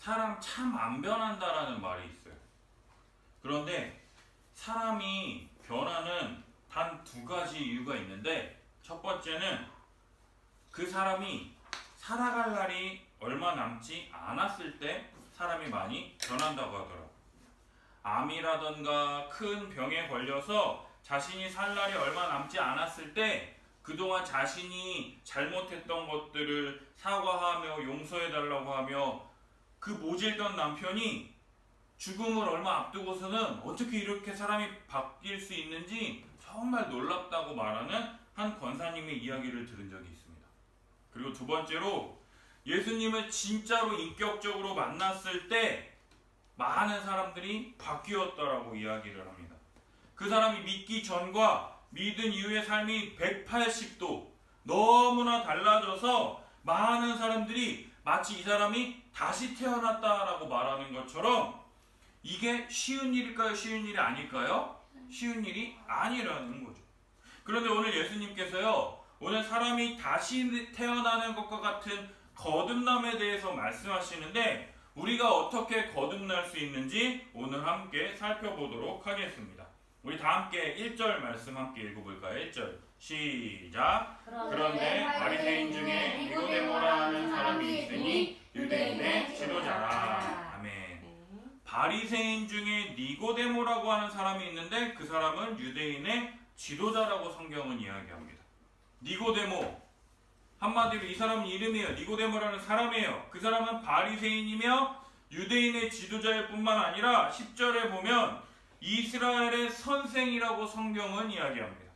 사람 참 안 변한다라는 말이 있어요. 그런데 사람이 변하는 단 두 가지 이유가 있는데, 첫 번째는 그 사람이 살아갈 날이 얼마 남지 않았을 때 사람이 많이 변한다고 하더라고요. 암이라던가 큰 병에 걸려서 자신이 살 날이 얼마 남지 않았을 때 그동안 자신이 잘못했던 것들을 사과하며 용서해달라고 하며 그 모질던 남편이 죽음을 얼마 앞두고서는 어떻게 이렇게 사람이 바뀔 수 있는지 정말 놀랍다고 말하는 한 권사님의 이야기를 들은 적이 있습니다. 그리고 두 번째로 예수님을 진짜로 인격적으로 만났을 때 많은 사람들이 바뀌었다라고 이야기를 합니다. 그 사람이 믿기 전과 믿은 이후의 삶이 180도 너무나 달라져서 많은 사람들이 마치 이 사람이 다시 태어났다라고 말하는 것처럼, 이게 쉬운 일일까요? 쉬운 일이 아닐까요? 쉬운 일이 아니라는 거죠. 그런데 오늘 예수님께서요, 오늘 사람이 다시 태어나는 것과 같은 거듭남에 대해서 말씀하시는데, 우리가 어떻게 거듭날 수 있는지 오늘 함께 살펴보도록 하겠습니다. 우리 다 함께 1절 말씀 함께 읽어볼까요? 1절 시작. 그런데 바리새인 중에 니고데모라 하는 사람이 있으니 유대인의 지도자라. 아멘. 바리새인 중에 니고데모라고 하는 사람이 있는데 그 사람은 유대인의 지도자라고 성경은 이야기합니다. 니고데모, 한마디로 이 사람 이름이에요. 니고데모라는 사람이에요. 그 사람은 바리새인이며 유대인의 지도자일 뿐만 아니라 10절에 보면 이스라엘의 선생이라고 성경은 이야기합니다.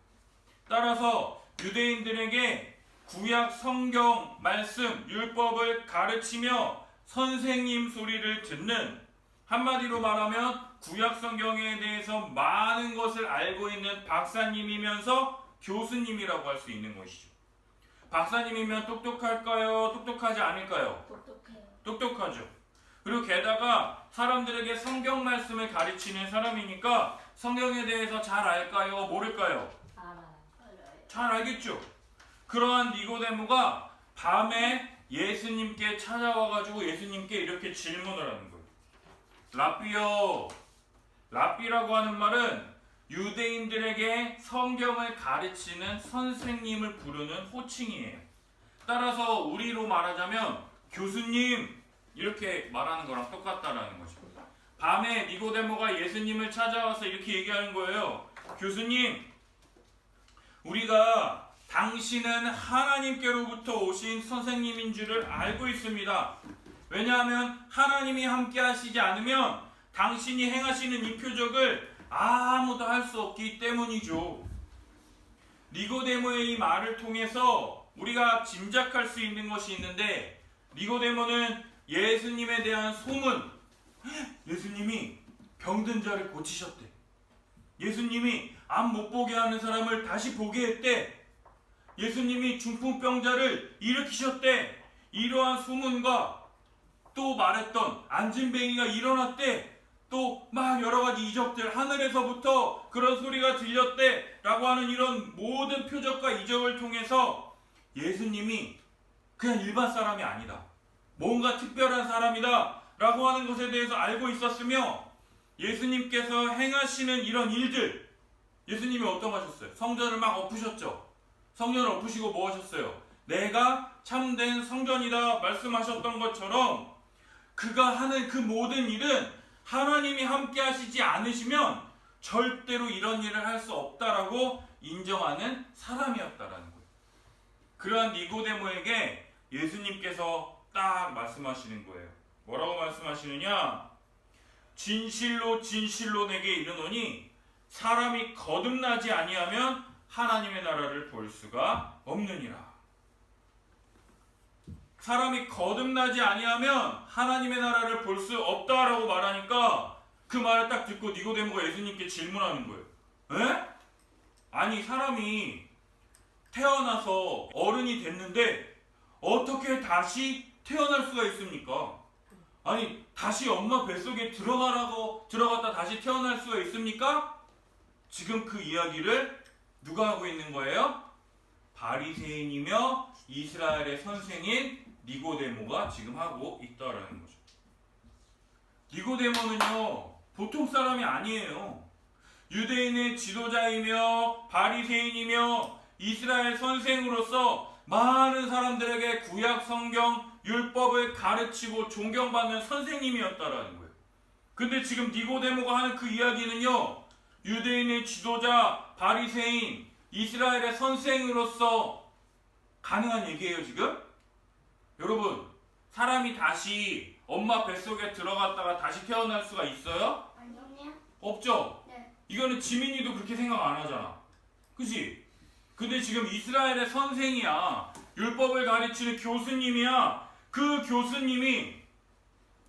따라서 유대인들에게 구약 성경 말씀, 율법을 가르치며 선생님 소리를 듣는, 한마디로 말하면 구약 성경에 대해서 많은 것을 알고 있는 박사님이면서 교수님이라고 할 수 있는 것이죠. 박사님이면 똑똑할까요? 똑똑하지 않을까요? 똑똑해요. 똑똑하죠. 그리고 게다가 사람들에게 성경 말씀을 가르치는 사람이니까 성경에 대해서 잘 알까요? 모를까요? 알아요. 잘 알겠죠. 그러한 니고데모가 밤에 예수님께 찾아와가지고 예수님께 이렇게 질문을 하는 거예요. 랍비요. 랍비라고 하는 말은 유대인들에게 성경을 가르치는 선생님을 부르는 호칭이에요. 따라서 우리로 말하자면 교수님 이렇게 말하는 거랑 똑같다라는 거죠. 밤에 니고데모가 예수님을 찾아와서 이렇게 얘기하는 거예요. 교수님, 우리가 당신은 하나님께로부터 오신 선생님인 줄을 알고 있습니다. 왜냐하면 하나님이 함께 하시지 않으면 당신이 행하시는 이 표적을 아무도 할 수 없기 때문이죠. 니고데모의 이 말을 통해서 우리가 짐작할 수 있는 것이 있는데, 니고데모는 예수님에 대한 소문, 예수님이 병든 자를 고치셨대, 예수님이 암 못 보게 하는 사람을 다시 보게 했대, 예수님이 중풍병자를 일으키셨대, 이러한 소문과 또 말했던 안진뱅이가 일어났대, 또 막 여러가지 이적들, 하늘에서부터 그런 소리가 들렸대 라고 하는 이런 모든 표적과 이적을 통해서 예수님이 그냥 일반 사람이 아니다, 뭔가 특별한 사람이다 라고 하는 것에 대해서 알고 있었으며, 예수님께서 행하시는 이런 일들, 예수님이 어떤 거 하셨어요? 성전을 막 엎으셨죠. 성전을 엎으시고 뭐 하셨어요? 내가 참된 성전이다 말씀하셨던 것처럼 그가 하는 그 모든 일은 하나님이 함께 하시지 않으시면 절대로 이런 일을 할 수 없다라고 인정하는 사람이었다라는 거예요. 그러한 니고데모에게 예수님께서 딱 말씀하시는 거예요. 뭐라고 말씀하시느냐? 진실로 진실로 내게 이르노니 사람이 거듭나지 아니하면 하나님의 나라를 볼 수가 없느니라. 사람이 거듭나지 아니하면 하나님의 나라를 볼 수 없다라고 말하니까 그 말을 딱 듣고 니고데모가 예수님께 질문하는 거예요. 에? 아니, 사람이 태어나서 어른이 됐는데 어떻게 다시 태어날 수가 있습니까? 아니, 다시 엄마 뱃속에 들어갔다 다시 태어날 수가 있습니까? 지금 그 이야기를 누가 하고 있는 거예요? 바리새인이며 이스라엘의 선생인 니고데모가 지금 하고 있다라는 거죠. 니고데모는요 보통 사람이 아니에요. 유대인의 지도자이며 바리새인이며 이스라엘 선생으로서 많은 사람들에게 구약 성경 율법을 가르치고 존경받는 선생님이었다라는 거예요. 근데 지금 니고데모가 하는 그 이야기는요, 유대인의 지도자 바리새인 이스라엘의 선생으로서 가능한 얘기예요. 지금 여러분, 사람이 다시 엄마 뱃속에 들어갔다가 다시 태어날 수가 있어요? 아니요. 없죠? 네. 이거는 지민이도 그렇게 생각 안 하잖아. 그치? 근데 지금 이스라엘의 선생이야. 율법을 가르치는 교수님이야. 그 교수님이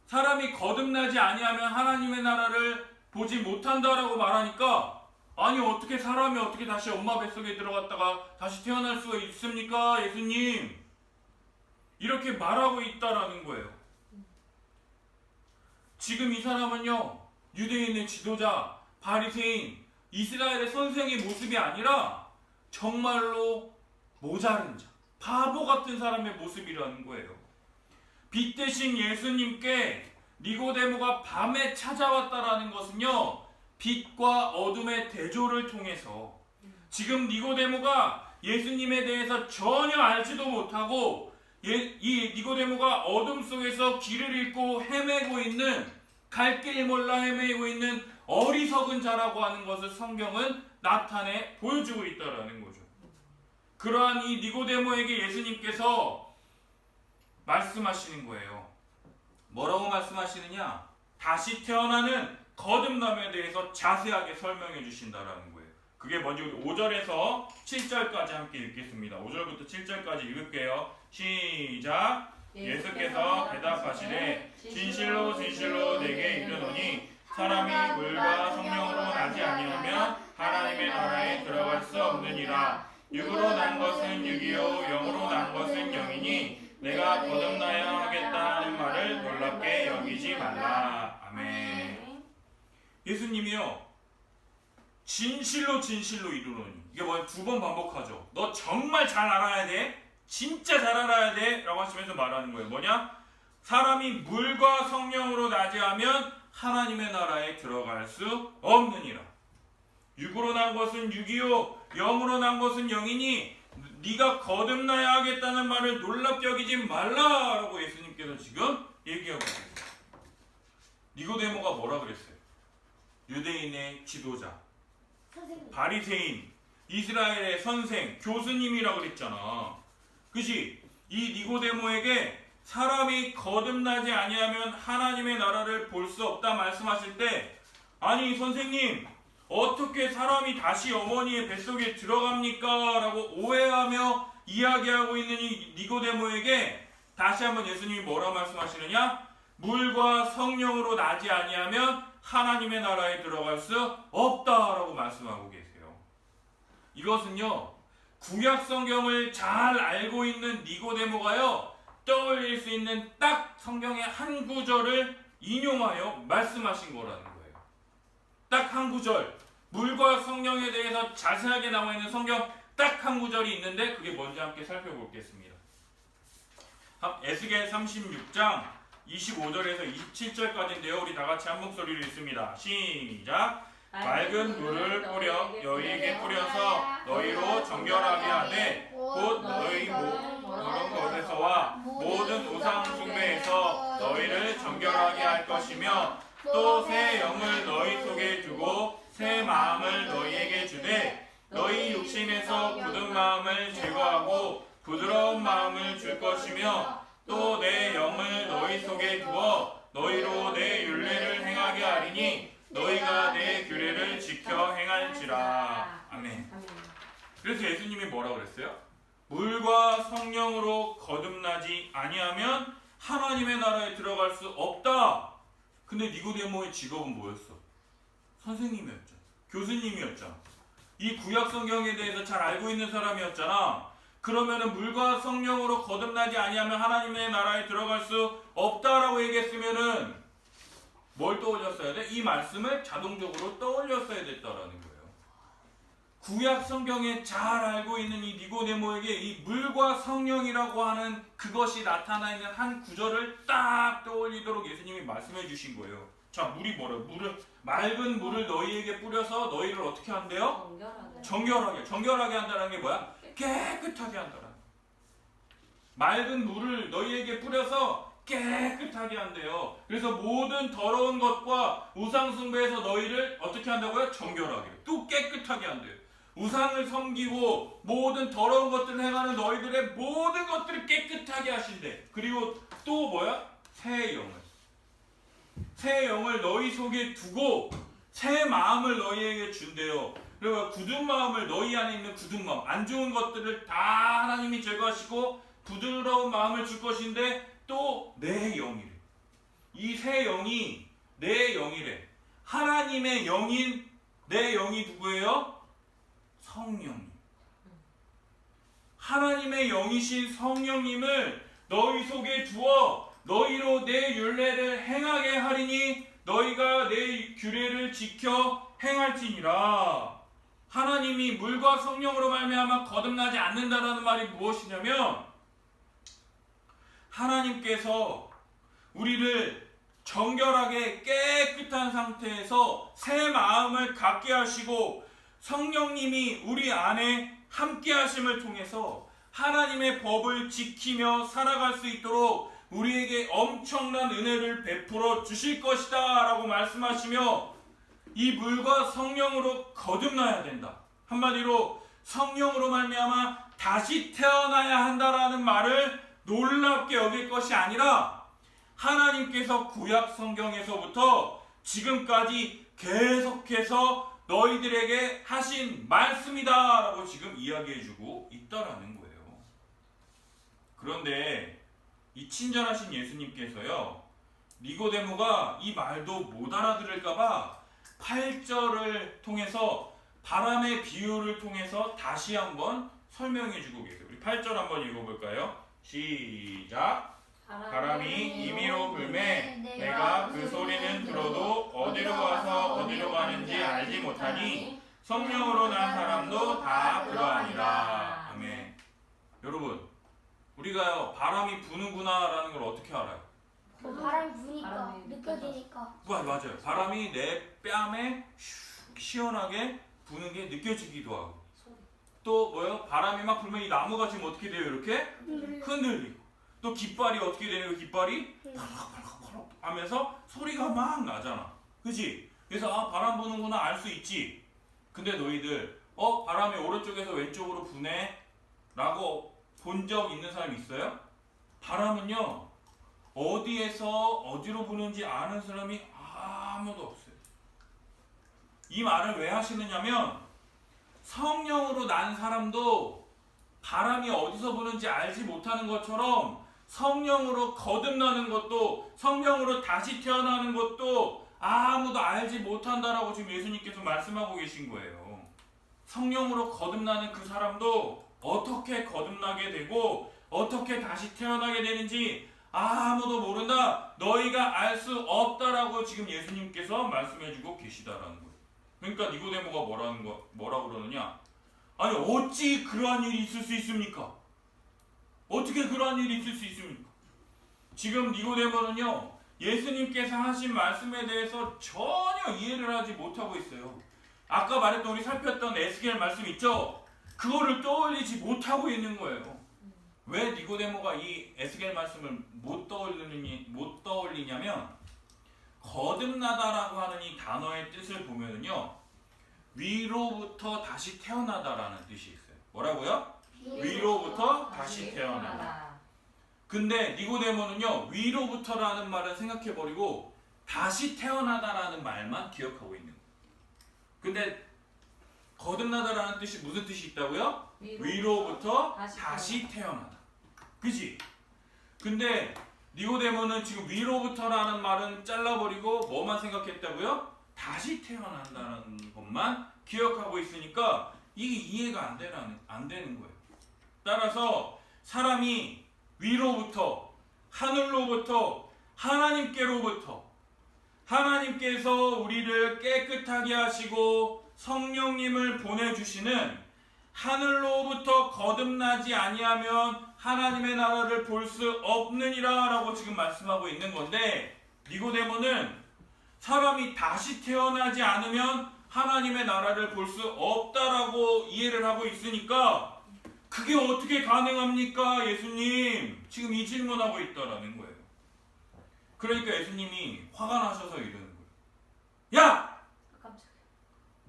사람이 거듭나지 아니하면 하나님의 나라를 보지 못한다라고 말하니까, 아니 어떻게 사람이 어떻게 다시 엄마 뱃속에 들어갔다가 다시 태어날 수가 있습니까? 예수님. 이렇게 말하고 있다라는 거예요. 지금 이 사람은요, 유대인의 지도자, 바리새인, 이스라엘의 선생의 모습이 아니라 정말로 모자른 자, 바보 같은 사람의 모습이라는 거예요. 빛 대신 예수님께 니고데모가 밤에 찾아왔다라는 것은요, 빛과 어둠의 대조를 통해서 지금 니고데모가 예수님에 대해서 전혀 알지도 못하고 이 니고데모가 어둠 속에서 길을 잃고 헤매고 있는, 갈 길 몰라 헤매고 있는 어리석은 자라고 하는 것을 성경은 나타내 보여주고 있다라는 거죠. 그러한 이 니고데모에게 예수님께서 말씀하시는 거예요. 뭐라고 말씀하시느냐? 다시 태어나는 거듭남에 대해서 자세하게 설명해 주신다라는 거예요. 그게 먼저 우리 5절에서 7절까지 함께 읽겠습니다. 5절부터 7절까지 읽을게요. 시작. 예수께서 대답하시되 진실로 진실로 내게 이르노니 사람이 물과 성령으로 나지 아니하면 하나님의 나라에 들어갈 수 없느니라. 육으로 난 것은 육이요 영으로 난 것은 영이니 내가 거듭나야 하겠다 하는 말을 놀랍게 여기지 말라. 아멘. 예수님이요, 진실로 진실로 이르노니, 이게 뭐야? 두 번 반복하죠. 너 정말 잘 알아야 돼, 진짜 잘 알아야 돼 라고 하시면서 말하는 거예요. 뭐냐? 사람이 물과 성령으로 나지 않으면 하나님의 나라에 들어갈 수 없느니라. 육으로 난 것은 육이요 영으로 난 것은 영이니 네가 거듭나야 하겠다는 말을 놀랍게 여기지 말라라고 예수님께서 지금 얘기하고 있어요. 니고데모가 뭐라 그랬어요? 유대인의 지도자, 선생님. 바리새인, 이스라엘의 선생, 교수님이라 그랬잖아. 그치? 이 니고데모에게 사람이 거듭나지 아니하면 하나님의 나라를 볼 수 없다 말씀하실 때, 아니 선생님, 어떻게 사람이 다시 어머니의 뱃속에 들어갑니까? 라고 오해하며 이야기하고 있는 이 니고데모에게 다시 한번 예수님이 뭐라 말씀하시느냐? 물과 성령으로 나지 아니하면 하나님의 나라에 들어갈 수 없다라고 말씀하고 계세요. 이것은요, 구약 성경을 잘 알고 있는 니고데모가요, 떠올릴 수 있는 딱 성경의 한 구절을 인용하여 말씀하신 거라는 거예요. 딱 한 구절, 물과 성령에 대해서 자세하게 나와 있는 성경 딱 한 구절이 있는데 그게 뭔지 함께 살펴보겠습니다. 에스겔 36장 25절에서 27절까지인데요. 우리 다 같이 한 목소리로 읽습니다. 시작. 맑은 물을 뿌려 너희에게 뿌려서 너희로 정결하게 하되 곧 너희 모든 것에서와 모든 우상 숭배에서 너희를 정결하게 할 것이며 또 새 영을 너희 속에 두고 새 마음을 너희에게 주되 너희 육신에서 굳은 마음을 제거하고 부드러운 마음을 줄 것이며 또 내 영을 너희 속에 두어 너희로 내 율례를 행하게 하리니 너희가 내 규례를 지켜 행할지라. 아멘. 그래서 예수님이 뭐라고 그랬어요? 물과 성령으로 거듭나지 아니하면 하나님의 나라에 들어갈 수 없다. 근데 니고데모의 직업은 뭐였어? 선생님이었잖아. 교수님이었잖아. 이 구약 성경에 대해서 잘 알고 있는 사람이었잖아. 그러면은 물과 성령으로 거듭나지 아니하면 하나님의 나라에 들어갈 수 없다라고 얘기했으면은 뭘 떠올렸어야 돼? 이 말씀을 자동적으로 떠올렸어야 됐다라는 거예요. 구약 성경에 잘 알고 있는 이 니고데모에게 이 물과 성령이라고 하는 그것이 나타나 있는 한 구절을 딱 떠올리도록 예수님이 말씀해 주신 거예요. 자, 물이 뭐래요? 맑은 물을 너희에게 뿌려서 너희를 어떻게 한대요? 정결하게 한다는 게 뭐야? 깨끗하게 한다는. 맑은 물을 너희에게 뿌려서 깨끗하게 한대요. 그래서 모든 더러운 것과 우상숭배에서 너희를 어떻게 한다고요? 정결하게. 또 깨끗하게 한대요. 우상을 섬기고 모든 더러운 것들을 행하는 너희들의 모든 것들을 깨끗하게 하신대. 그리고 또 뭐야? 새 영을 너희 속에 두고 새 마음을 너희에게 준대요. 그리고 굳은 마음을 너희 안에 있는 굳은 마음, 안 좋은 것들을 다 하나님이 제거하시고 부드러운 마음을 줄 것인데 또 내 영이래. 이 새 영이 내 영이래. 하나님의 영인 내 영이 누구예요? 성령님. 하나님의 영이신 성령님을 너희 속에 두어 너희로 내 율례를 행하게 하리니 너희가 내 규례를 지켜 행할지니라. 하나님이 물과 성령으로 말미암아 거듭나지 않는다라는 말이 무엇이냐면 하나님께서 우리를 정결하게 깨끗한 상태에서 새 마음을 갖게 하시고 성령님이 우리 안에 함께 하심을 통해서 하나님의 법을 지키며 살아갈 수 있도록 우리에게 엄청난 은혜를 베풀어 주실 것이다 라고 말씀하시며 이 물과 성령으로 거듭나야 된다. 한마디로 성령으로 말미암아 다시 태어나야 한다라는 말을 놀랍게 여길 것이 아니라 하나님께서 구약 성경에서부터 지금까지 계속해서 너희들에게 하신 말씀이다 라고 지금 이야기해주고 있다라는 거예요. 그런데 이 친절하신 예수님께서요, 니고데모가 이 말도 못 알아들을까봐 8절을 통해서 바람의 비유를 통해서 다시 한번 설명해주고 계세요. 우리 8절 한번 읽어볼까요? 시작. 바람이 임의로 불매 내가 그 소리는 들어도 어디로 와서 어디로 가는지 알지 못하니 성령으로 난 사람도 다 그러하니라. 아멘. 여러분, 우리가요 바람이 부는구나 라는 걸 어떻게 알아요? 바람이 부니까 느껴지니까. 맞아요. 바람이 내 뺨에 시원하게 부는 게 느껴지기도 하고, 또 뭐요? 바람이 막 불면 이 나무가 지금 어떻게 돼요? 이렇게 흔들리고, 또 깃발이 어떻게 되는 깃발이 펄럭펄럭펄럭 하면서 소리가 막 나잖아. 그치? 그래서 아 바람 부는구나 알 수 있지. 근데 너희들 바람이 오른쪽에서 왼쪽으로 부네 라고 본 적 있는 사람 있어요? 바람은요 어디에서 어디로 부는지 아는 사람이 아무도 없어요. 이 말을 왜 하시느냐면 성령으로 난 사람도 바람이 어디서 부는지 알지 못하는 것처럼 성령으로 거듭나는 것도, 성령으로 다시 태어나는 것도 아무도 알지 못한다라고 지금 예수님께서 말씀하고 계신 거예요. 성령으로 거듭나는 그 사람도 어떻게 거듭나게 되고 어떻게 다시 태어나게 되는지 아무도 모른다. 너희가 알 수 없다라고 지금 예수님께서 말씀해주고 계시다라는 거예요. 그러니까 니고데모가 뭐라고 그러느냐? 아니 어찌 그러한 일이 있을 수 있습니까? 어떻게 그러한 일이 있을 수 있습니까? 지금 니고데모는요 예수님께서 하신 말씀에 대해서 전혀 이해를 하지 못하고 있어요. 아까 말했던 우리 살폈던 에스겔 말씀 있죠? 그거를 떠올리지 못하고 있는 거예요. 왜 니고데모가 이 에스겔 말씀을 못 떠올리냐면 거듭나다라고 하는 이 단어의 뜻을 보면은요 위로부터 다시 태어나다라는 뜻이 있어요. 뭐라고요? 위로부터 다시 태어나다. 근데 니고데모는요 위로부터라는 말은 생각해버리고 다시 태어나다라는 말만 기억하고 있는 거예요. 근데 거듭나다라는 뜻이 무슨 뜻이 있다고요? 위로부터 다시 태어나다. 그치? 근데 니고데모는 지금 위로부터라는 말은 잘라버리고 뭐만 생각했다고요? 다시 태어난다는 것만 기억하고 있으니까 이게 이해가 안 되는 거예요. 따라서 사람이 위로부터, 하늘로부터, 하나님께로부터, 하나님께서 우리를 깨끗하게 하시고 성령님을 보내주시는 하늘로부터 거듭나지 아니하면 하나님의 나라를 볼 수 없느니라 라고 지금 말씀하고 있는 건데, 니고데모는 사람이 다시 태어나지 않으면 하나님의 나라를 볼 수 없다라고 이해를 하고 있으니까 그게 어떻게 가능합니까 예수님? 지금 이 질문하고 있다라는 거예요. 그러니까 예수님이 화가 나셔서 이러는 거예요. 야!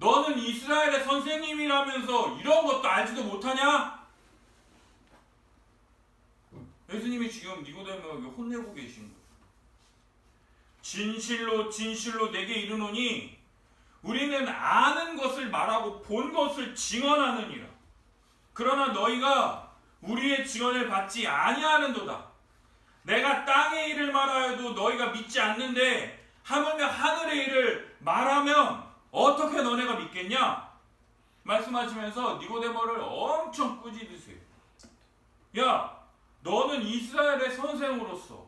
너는 이스라엘의 선생님이라면서 이런 것도 알지도 못하냐? 예수님이 지금 니고데모에게 혼내고 계신 거예요. 진실로 진실로 내게 이르노니 우리는 아는 것을 말하고 본 것을 증언하느니라. 그러나 너희가 우리의 증언을 받지 아니하는도다. 내가 땅의 일을 말하여도 너희가 믿지 않는데 하물며 하늘의 일을 말하면 어떻게 너네가 믿겠냐? 말씀하시면서 니고데모를 엄청 꾸짖으세요. 야, 너는 이스라엘의 선생으로서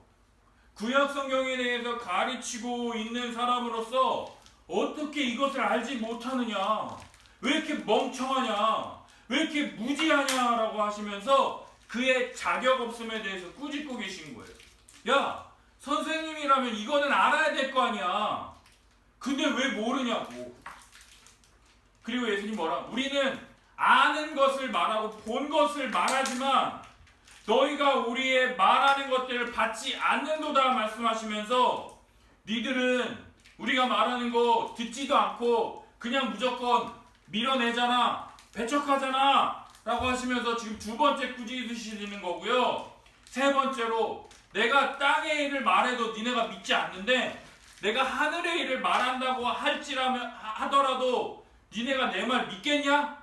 구약 성경에 대해서 가르치고 있는 사람으로서 어떻게 이것을 알지 못하느냐? 왜 이렇게 멍청하냐? 왜 이렇게 무지하냐? 라고 하시면서 그의 자격 없음에 대해서 꾸짖고 계신 거예요. 야, 선생님이라면 이거는 알아야 될 거 아니야. 근데 왜 모르냐고. 그리고 예수님 뭐라? 우리는 아는 것을 말하고 본 것을 말하지만 너희가 우리의 말하는 것들을 받지 않는도다 말씀하시면서 니들은 우리가 말하는 거 듣지도 않고 그냥 무조건 밀어내잖아, 배척하잖아 라고 하시면서 지금 두 번째 꾸짖으시는 거고요. 세 번째로 내가 땅의 일을 말해도 니네가 믿지 않는데 내가 하늘의 일을 말한다고 하더라도 니네가 내 말 믿겠냐?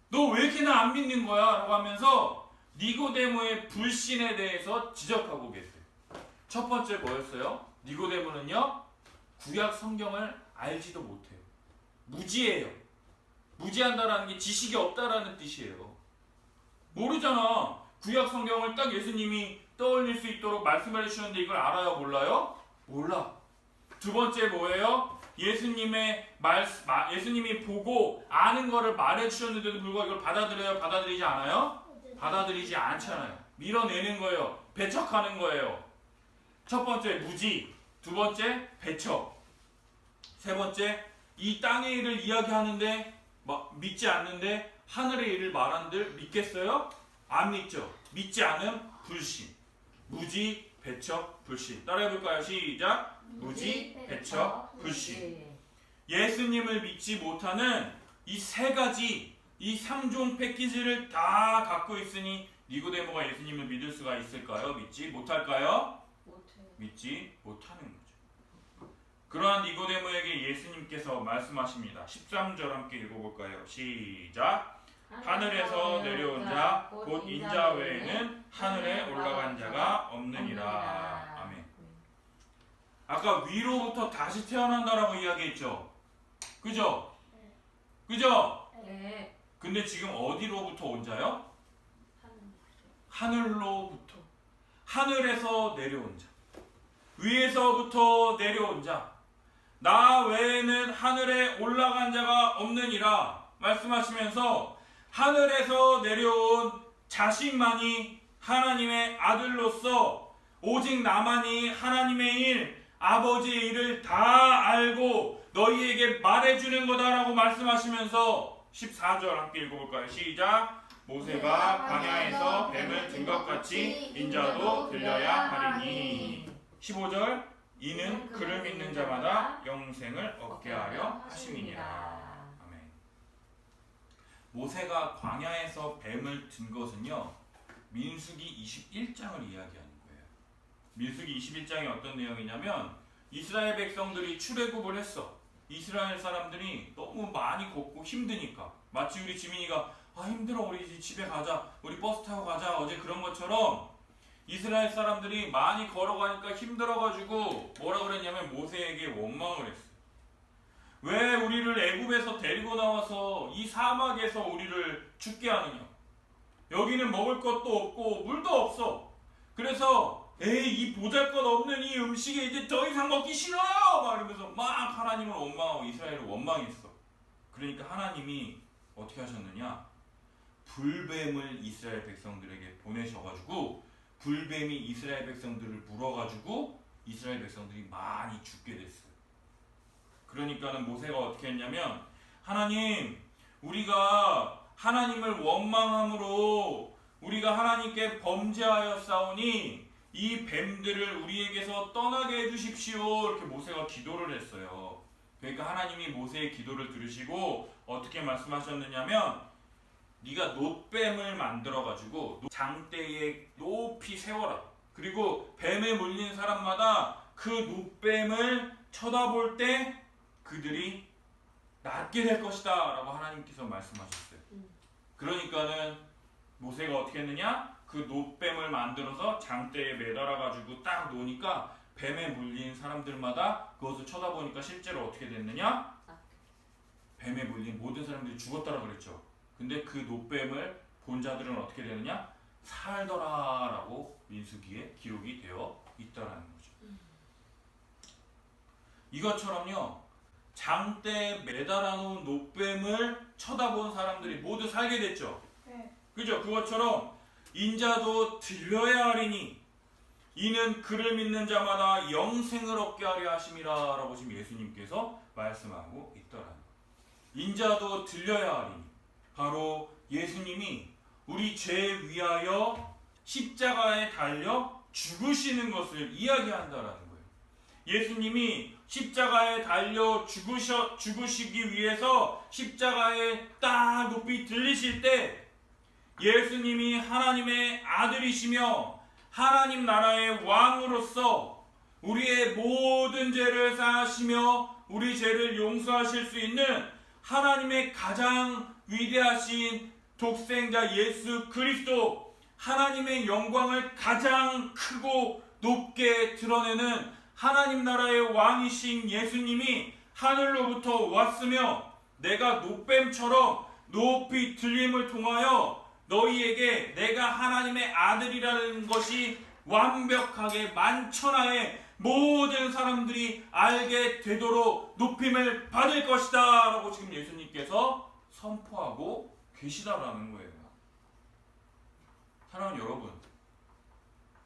너 왜 이렇게 나 안 믿는 거야? 라고 하면서 니고데모의 불신에 대해서 지적하고 계세요. 첫 번째 뭐였어요? 니고데모는요, 구약 성경을 알지도 못해요. 무지해요. 무지한다라는 게 지식이 없다라는 뜻이에요. 모르잖아. 구약 성경을 딱 예수님이 떠올릴 수 있도록 말씀을 해주셨는데 이걸 알아요? 몰라요? 몰라. 두 번째 뭐예요? 예수님이 보고 아는 거를 말해주셨는데도 불구하고 이걸 받아들여요? 받아들이지 않아요? 받아들이지 않잖아요. 밀어내는 거예요. 배척하는 거예요. 첫 번째 무지, 두 번째 배척, 세 번째 이 땅의 일을 이야기하는데 믿지 않는데 하늘의 일을 말한들 믿겠어요? 안 믿죠. 믿지 않음 불신. 무지, 배척, 불신. 따라해볼까요? 시작. 무지, 배척, 불신. 예수님을 믿지 못하는 이 세 가지, 이 3종 패키지를 다 갖고 있으니 니고데모가 예수님을 믿을 수가 있을까요? 믿지 못할까요? 믿지 못하는 거죠. 그러한 니고데모에게 예수님께서 말씀하십니다. 13절 함께 읽어볼까요? 시작. 하늘에서 내려온 자 곧 인자 외에는 하늘에 올라간 자가 없느니라. 아멘. 아까 위로부터 다시 태어난다라고 이야기했죠. 그죠? 그죠? 네. 근데 지금 어디로부터 온 자요? 하늘로부터. 하늘에서 내려온 자. 위에서부터 내려온 자. 나 외에는 하늘에 올라간 자가 없느니라 말씀하시면서 하늘에서 내려온 자신만이 하나님의 아들로서 오직 나만이 하나님의 일, 아버지의 일을 다 알고 너희에게 말해주는 거다라고 말씀하시면서 14절 함께 읽어볼까요? 시작. 모세가 광야에서 뱀을 든 것 같이 인자도 들려야 하리니. 15절. 이는 그를 믿는 자마다 영생을 얻게 하려 하심이니라. 아멘. 모세가 광야에서 뱀을 든 것은요, 민수기 21장을 이야기하는 거예요. 민수기 21장이 어떤 내용이냐면 이스라엘 백성들이 출애굽을 했어. 이스라엘 사람들이 너무 많이 걷고 힘드니까, 마치 우리 지민이가 힘들어 우리 이제 집에 가자, 우리 버스 타고 가자 어제 그런 것처럼 이스라엘 사람들이 많이 걸어가니까 힘들어가지고 뭐라 그랬냐면 모세에게 원망을 했어. 왜 우리를 애굽에서 데리고 나와서 이 사막에서 우리를 죽게 하느냐. 여기는 먹을 것도 없고 물도 없어. 그래서 이 보잘것없는 이 음식에 이제 더 이상 먹기 싫어요 막 이러면서 막 하나님을 원망하고 이스라엘을 원망했어. 그러니까 하나님이 어떻게 하셨느냐? 불뱀을 이스라엘 백성들에게 보내셔가지고 불뱀이 이스라엘 백성들을 물어가지고 이스라엘 백성들이 많이 죽게 됐어요. 그러니까는 모세가 어떻게 했냐면, 하나님, 우리가 하나님을 원망함으로 우리가 하나님께 범죄하였사오니 이 뱀들을 우리에게서 떠나게 해주십시오. 이렇게 모세가 기도를 했어요. 그러니까 하나님이 모세의 기도를 들으시고 어떻게 말씀하셨느냐면, 네가 놋뱀을 만들어가지고 장대에 높이 세워라. 그리고 뱀에 물린 사람마다 그 놋뱀을 쳐다볼 때 그들이 낫게 될 것이다 라고 하나님께서 말씀하셨어요. 그러니까는 모세가 어떻게 했느냐? 그 놋뱀을 만들어서 장대에 매달아 가지고 딱 놓으니까 뱀에 물린 사람들마다 그것을 쳐다보니까 실제로 어떻게 됐느냐? 뱀에 물린 모든 사람들이 죽었다라 그랬죠. 근데 그 놋뱀을 본 자들은 어떻게 되느냐? 살더라 라고 민수기에 기록이 되어 있다라는 거죠. 이것처럼요, 장대에 매달아 놓은 놋뱀을 쳐다본 사람들이 모두 살게 됐죠. 네. 그죠? 그것처럼 인자도 들려야 하리니 이는 그를 믿는 자마다 영생을 얻게 하려 하심이라 라고 지금 예수님께서 말씀하고 있더라는 거예요. 인자도 들려야 하리니, 바로 예수님이 우리 죄 위하여 십자가에 달려 죽으시는 것을 이야기한다라는 거예요. 예수님이 십자가에 달려 죽으시기 위해서 십자가에 딱 높이 들리실 때 예수님이 하나님의 아들이시며 하나님 나라의 왕으로서 우리의 모든 죄를 사하시며 우리 죄를 용서하실 수 있는 하나님의 가장 위대하신 독생자 예수 그리스도, 하나님의 영광을 가장 크고 높게 드러내는 하나님 나라의 왕이신 예수님이 하늘로부터 왔으며 내가 놋뱀처럼 높이 들림을 통하여 너희에게 내가 하나님의 아들이라는 것이 완벽하게 만천하에 모든 사람들이 알게 되도록 높임을 받을 것이다 라고 지금 예수님께서 선포하고 계시다라는 거예요. 사랑하는 여러분,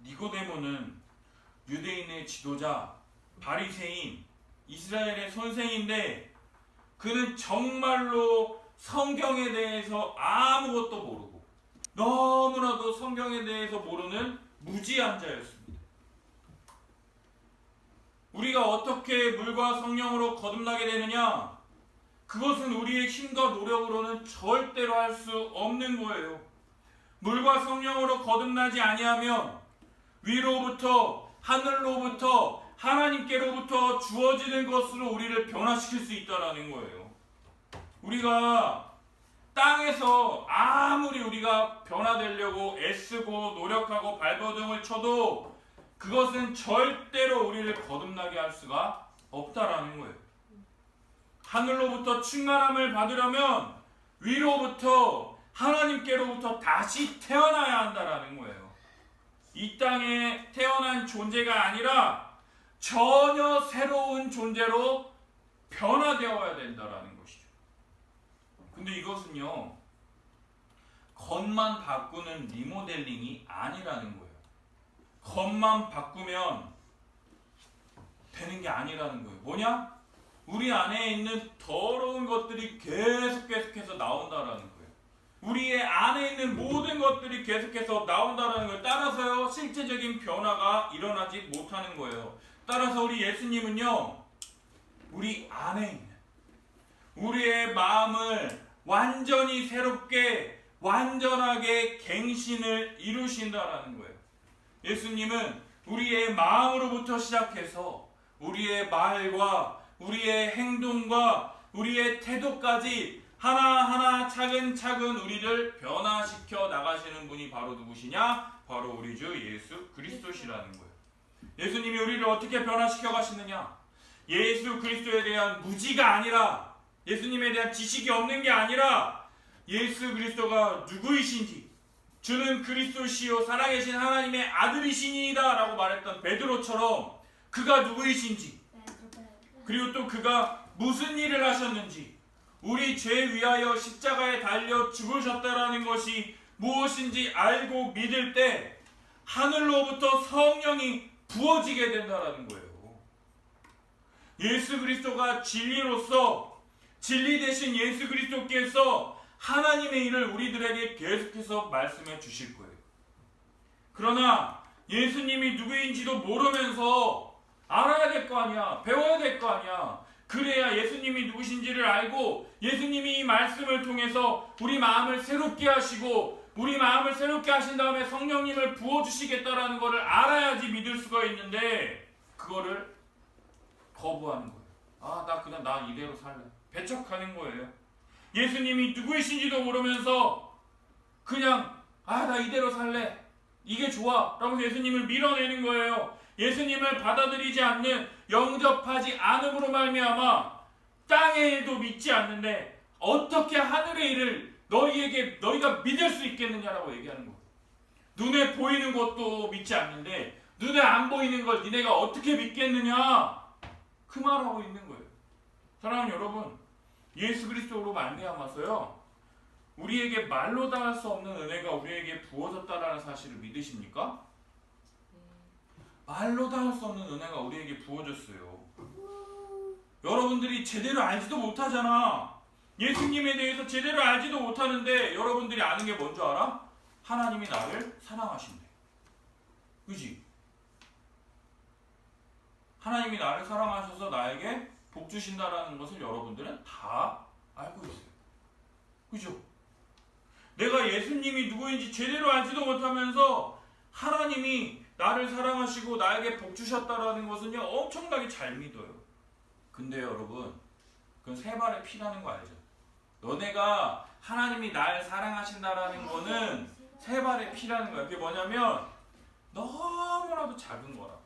니고데모는 유대인의 지도자, 바리새인, 이스라엘의 선생인데 그는 정말로 성경에 대해서 아무것도 모르고 너무나도 성경에 대해서 모르는 무지한 자였습니다. 우리가 어떻게 물과 성령으로 거듭나게 되느냐? 그것은 우리의 힘과 노력으로는 절대로 할 수 없는 거예요. 물과 성령으로 거듭나지 아니하면 위로부터 하늘로부터 하나님께로부터 주어지는 것으로 우리를 변화시킬 수 있다는 거예요. 우리가 땅에서 아무리 우리가 변화되려고 애쓰고 노력하고 발버둥을 쳐도 그것은 절대로 우리를 거듭나게 할 수가 없다라는 거예요. 하늘로부터 충만함을 받으려면 위로부터 하나님께로부터 다시 태어나야 한다라는 거예요. 이 땅에 태어난 존재가 아니라 전혀 새로운 존재로 변화되어야 된다라는 것이죠. 근데 이것은요, 겉만 바꾸는 리모델링이 아니라는 거예요. 겉만 바꾸면 되는 게 아니라는 거예요. 뭐냐? 우리 안에 있는 더러운 것들이 계속해서 나온다라는 거예요. 우리의 안에 있는 모든 것들이 계속해서 나온다라는 걸 따라서요, 실제적인 변화가 일어나지 못하는 거예요. 따라서 우리 예수님은요, 우리 안에 있는 우리의 마음을 완전히 새롭게 완전하게 갱신을 이루신다라는 거예요. 예수님은 우리의 마음으로부터 시작해서 우리의 말과 우리의 행동과 우리의 태도까지 하나하나 차근차근 우리를 변화시켜 나가시는 분이 바로 누구시냐? 바로 우리 주 예수 그리스도시라는 거예요. 예수님이 우리를 어떻게 변화시켜 가시느냐? 예수 그리스도에 대한 무지가 아니라, 예수님에 대한 지식이 없는 게 아니라 예수 그리스도가 누구이신지, 주는 그리스도시요 살아계신 하나님의 아들이시니이다 라고 말했던 베드로처럼 그가 누구이신지, 그리고 또 그가 무슨 일을 하셨는지, 우리 죄 위하여 십자가에 달려 죽으셨다라는 것이 무엇인지 알고 믿을 때 하늘로부터 성령이 부어지게 된다라는 거예요. 예수 그리스도가 진리로서 진리 대신 예수 그리스도께서 하나님의 일을 우리들에게 계속해서 말씀해 주실 거예요. 그러나 예수님이 누구인지도 모르면서 알아야 될 거 아니야. 배워야 될 거 아니야. 그래야 예수님이 누구신지를 알고 예수님이 이 말씀을 통해서 우리 마음을 새롭게 하시고 우리 마음을 새롭게 하신 다음에 성령님을 부어주시겠다라는 것을 알아야지 믿을 수가 있는데 그거를 거부하는 거예요. 아, 나 그냥 나 이대로 살래. 배척하는 거예요. 예수님이 누구이신지도 모르면서 그냥 나 이대로 살래. 이게 좋아. 라고 예수님을 밀어내는 거예요. 예수님을 받아들이지 않는 영접하지 않음으로 말미암아 땅의 일도 믿지 않는데 어떻게 하늘의 일을 너희가 믿을 수 있겠느냐라고 얘기하는 거예요. 눈에 보이는 것도 믿지 않는데 눈에 안 보이는 걸 니네가 어떻게 믿겠느냐 그 말하고 있는 거예요. 사랑하는 여러분, 예수 그리스도로 말미암아서요 우리에게 말로 다 할 수 없는 은혜가 우리에게 부어졌다라는 사실을 믿으십니까? 말로 다 할 수 없는 은혜가 우리에게 부어졌어요. 여러분들이 제대로 알지도 못하잖아. 예수님에 대해서 제대로 알지도 못하는데 여러분들이 아는 게 뭔 줄 알아? 하나님이 나를 사랑하신대. 그지? 하나님이 나를 사랑하셔서 나에게 복 주신다라는 것을 여러분들은 다 알고 있어요. 그죠? 내가 예수님이 누구인지 제대로 알지도 못하면서 하나님이 나를 사랑하시고 나에게 복 주셨다라는 것은요 엄청나게 잘 믿어요. 근데 여러분 그건 세 발의 피라는 거 알죠? 너네가 하나님이 날 사랑하신다라는 거는 세 발의 피라는 거야. 그게 뭐냐면 너무나도 작은 거라고.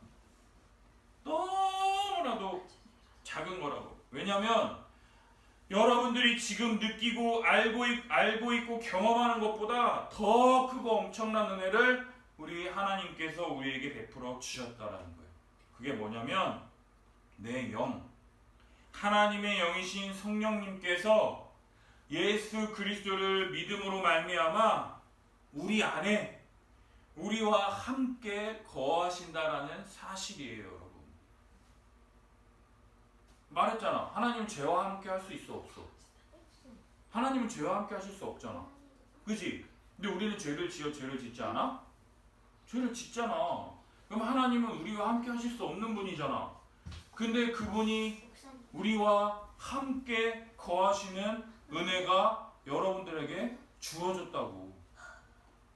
너무나도 작은 거라고. 왜냐면 여러분들이 지금 느끼고 알고 있고 경험하는 것보다 더 크고 엄청난 은혜를 우리 하나님께서 우리에게 베풀어 주셨다라는 거예요. 그게 뭐냐면 내 영, 하나님의 영이신 성령님께서 예수 그리스도를 믿음으로 말미암아 우리 안에 우리와 함께 거하신다라는 사실이에요, 여러분. 말했잖아. 하나님은 죄와 함께 할 수 있어, 없어? 하나님은 죄와 함께 하실 수 없잖아. 그지? 근데 우리는 죄를 짓지 않아? 죄를 짓잖아. 그럼 하나님은 우리와 함께 하실 수 없는 분이잖아. 근데 그분이 우리와 함께 거하시는 은혜가 여러분들에게 주어졌다고.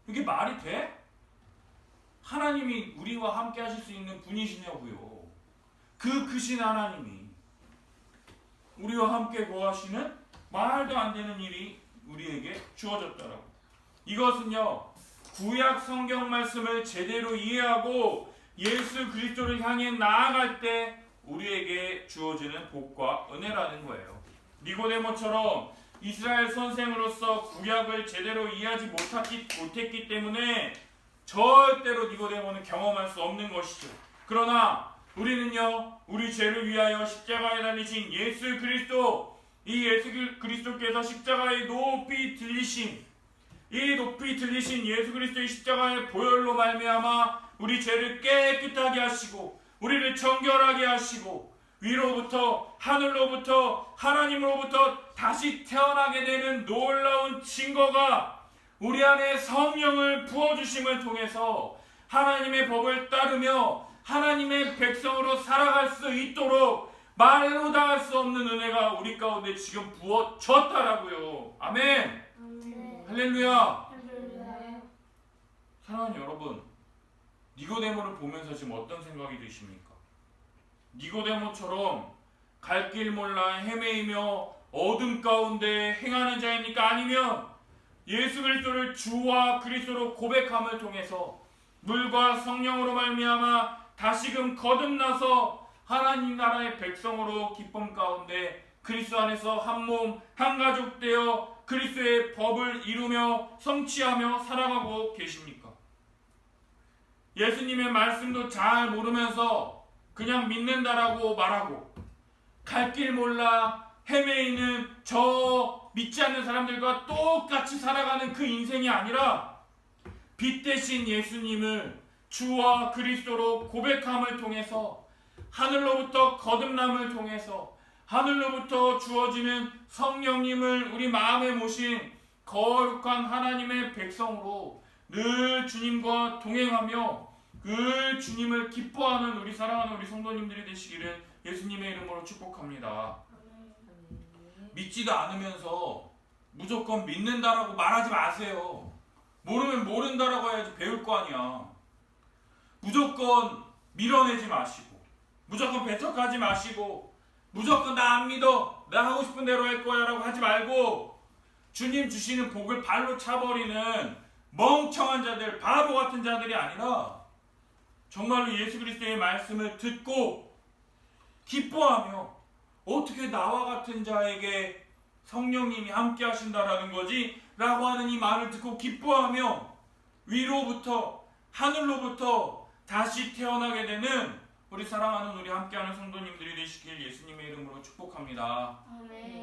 이게 말이 돼? 하나님이 우리와 함께 하실 수 있는 분이시냐고요. 그 크신 하나님이 우리와 함께 거하시는 말도 안 되는 일이 우리에게 주어졌다라고. 이것은요 구약 성경 말씀을 제대로 이해하고 예수 그리스도를 향해 나아갈 때 우리에게 주어지는 복과 은혜라는 거예요. 니고데모처럼 이스라엘 선생으로서 구약을 제대로 이해하지 못했기 때문에 절대로 니고데모는 경험할 수 없는 것이죠. 그러나 우리는요 우리 죄를 위하여 십자가에 달리신 예수 그리스도, 이 예수 그리스도께서 십자가에 높이 들리신 예수 그리스도의 십자가의 보혈로 말미암아 우리 죄를 깨끗하게 하시고 우리를 정결하게 하시고 위로부터 하늘로부터 하나님으로부터 다시 태어나게 되는 놀라운 증거가 우리 안에 성령을 부어주심을 통해서 하나님의 법을 따르며 하나님의 백성으로 살아갈 수 있도록 말로 다 할 수 없는 은혜가 우리 가운데 지금 부어졌다라고요. 아멘. 할렐루야. 사랑하는 여러분, 니고데모를 보면서 지금 어떤 생각이 드십니까? 니고데모처럼 갈 길 몰라 헤매이며 어둠 가운데 행하는 자입니까? 아니면 예수 그리스도를 주와 그리스도로 고백함을 통해서 물과 성령으로 말미암아 다시금 거듭나서 하나님 나라의 백성으로 기쁨 가운데 그리스도 안에서 한 몸 한 가족 되어 그리스도의 법을 이루며 성취하며 살아가고 계십니까? 예수님의 말씀도 잘 모르면서 그냥 믿는다라고 말하고 갈 길 몰라 헤매이는 저 믿지 않는 사람들과 똑같이 살아가는 그 인생이 아니라 빛 대신 예수님을 주와 그리스도로 고백함을 통해서 하늘로부터 거듭남을 통해서 하늘로부터 주어지는 성령님을 우리 마음에 모신 거룩한 하나님의 백성으로 늘 주님과 동행하며 늘 주님을 기뻐하는 우리 사랑하는 우리 성도님들이 되시기를 예수님의 이름으로 축복합니다. 믿지도 않으면서 무조건 믿는다라고 말하지 마세요. 모르면 모른다라고 해야지 배울 거 아니야. 무조건 밀어내지 마시고 무조건 배척하지 마시고 무조건 나 안 믿어 나 하고 싶은 대로 할 거야 라고 하지 말고 주님 주시는 복을 발로 차버리는 멍청한 자들 바보 같은 자들이 아니라 정말로 예수 그리스도의 말씀을 듣고 기뻐하며 어떻게 나와 같은 자에게 성령님이 함께 하신다라는 거지? 라고 하는 이 말을 듣고 기뻐하며 위로부터 하늘로부터 다시 태어나게 되는 우리 사랑하는 우리 함께하는 성도님들이 되시길 예수님의 이름으로 축복합니다. 아멘.